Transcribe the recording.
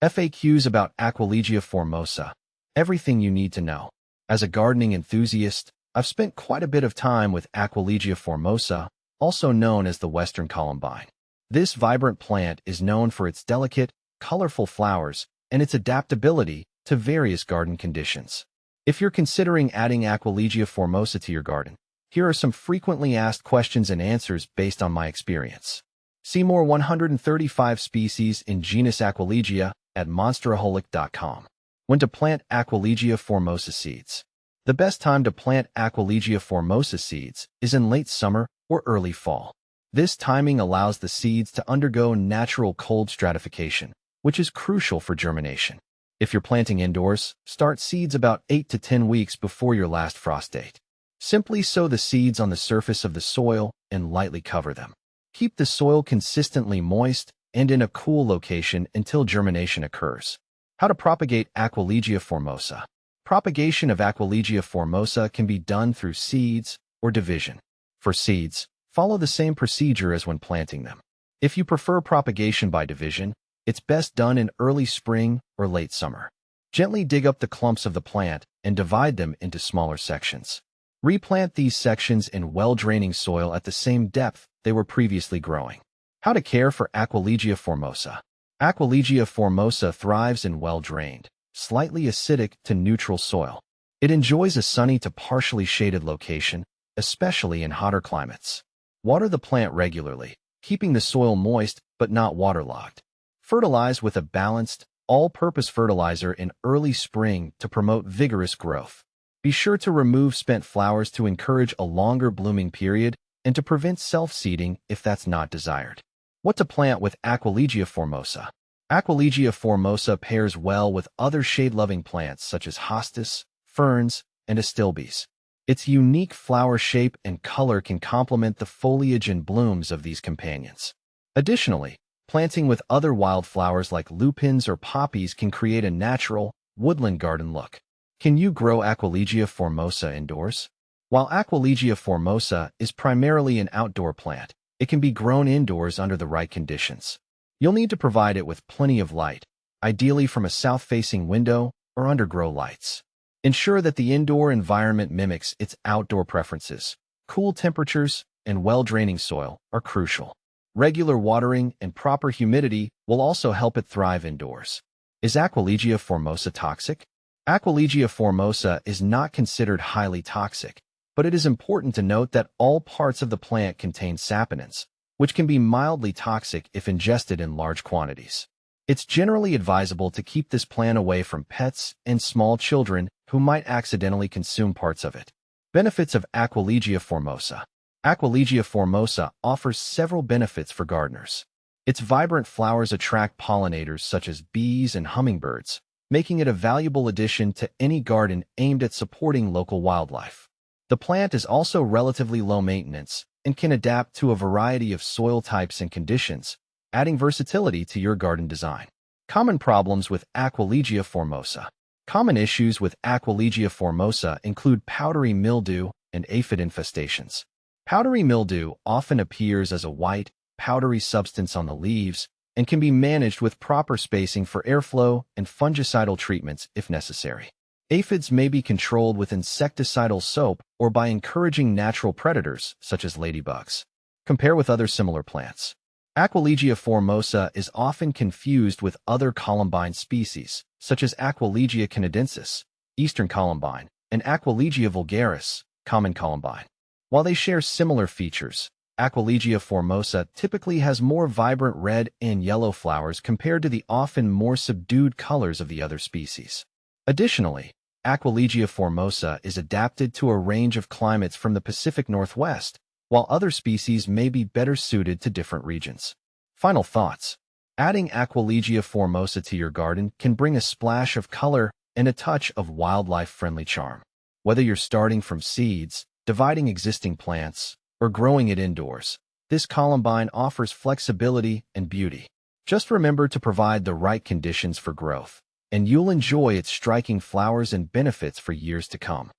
FAQs about Aquilegia formosa. Everything you need to know. As a gardening enthusiast, I've spent quite a bit of time with Aquilegia formosa, also known as the Western Columbine. This vibrant plant is known for its delicate, colorful flowers and its adaptability to various garden conditions. If you're considering adding Aquilegia formosa to your garden, here are some frequently asked questions and answers based on my experience. See more 135 species in genus Aquilegia at monsteraholic.com. When to plant Aquilegia formosa seeds. The best time to plant Aquilegia formosa seeds is in late summer or early fall. This timing allows the seeds to undergo natural cold stratification, which is crucial for germination. If you're planting indoors, start seeds about 8 to 10 weeks before your last frost date. Simply sow the seeds on the surface of the soil and lightly cover them. Keep the soil consistently moist and in a cool location until germination occurs. How to propagate Aquilegia formosa. Propagation of Aquilegia formosa can be done through seeds or division. For seeds, follow the same procedure as when planting them. If you prefer propagation by division, it's best done in early spring or late summer. Gently dig up the clumps of the plant and divide them into smaller sections. Replant these sections in well-draining soil at the same depth they were previously growing. How to care for Aquilegia formosa. Aquilegia formosa thrives in well-drained, slightly acidic to neutral soil. It enjoys a sunny to partially shaded location, especially in hotter climates. Water the plant regularly, keeping the soil moist but not waterlogged. Fertilize with a balanced, all-purpose fertilizer in early spring to promote vigorous growth. Be sure to remove spent flowers to encourage a longer blooming period and to prevent self-seeding if that's not desired. What to plant with Aquilegia formosa. Aquilegia formosa pairs well with other shade-loving plants such as hostas, ferns, and astilbes. Its unique flower shape and color can complement the foliage and blooms of these companions. Additionally, planting with other wildflowers like lupins or poppies can create a natural, woodland garden look. Can you grow Aquilegia formosa indoors? While Aquilegia formosa is primarily an outdoor plant, it can be grown indoors under the right conditions. You'll need to provide it with plenty of light, ideally from a south-facing window or under grow lights. Ensure that the indoor environment mimics its outdoor preferences. Cool temperatures and well-draining soil are crucial. Regular watering and proper humidity will also help it thrive indoors. Is Aquilegia formosa toxic? Aquilegia formosa is not considered highly toxic, but it is important to note that all parts of the plant contain saponins, which can be mildly toxic if ingested in large quantities. It's generally advisable to keep this plant away from pets and small children who might accidentally consume parts of it. Benefits of Aquilegia formosa. Aquilegia formosa offers several benefits for gardeners. Its vibrant flowers attract pollinators such as bees and hummingbirds, making it a valuable addition to any garden aimed at supporting local wildlife. The plant is also relatively low maintenance and can adapt to a variety of soil types and conditions, adding versatility to your garden design. Common problems with Aquilegia formosa. Common issues with Aquilegia formosa include powdery mildew and aphid infestations. Powdery mildew often appears as a white, powdery substance on the leaves and can be managed with proper spacing for airflow and fungicidal treatments if necessary. Aphids may be controlled with insecticidal soap or by encouraging natural predators such as ladybugs. Compare with other similar plants. Aquilegia formosa is often confused with other columbine species, such as Aquilegia canadensis, eastern columbine, and Aquilegia vulgaris, common columbine. While they share similar features, Aquilegia formosa typically has more vibrant red and yellow flowers compared to the often more subdued colors of the other species. Additionally, Aquilegia formosa is adapted to a range of climates from the Pacific Northwest, while other species may be better suited to different regions. Final thoughts. Adding Aquilegia formosa to your garden can bring a splash of color and a touch of wildlife-friendly charm. Whether you're starting from seeds, dividing existing plants, or growing it indoors, this columbine offers flexibility and beauty. Just remember to provide the right conditions for growth, and you'll enjoy its striking flowers and benefits for years to come.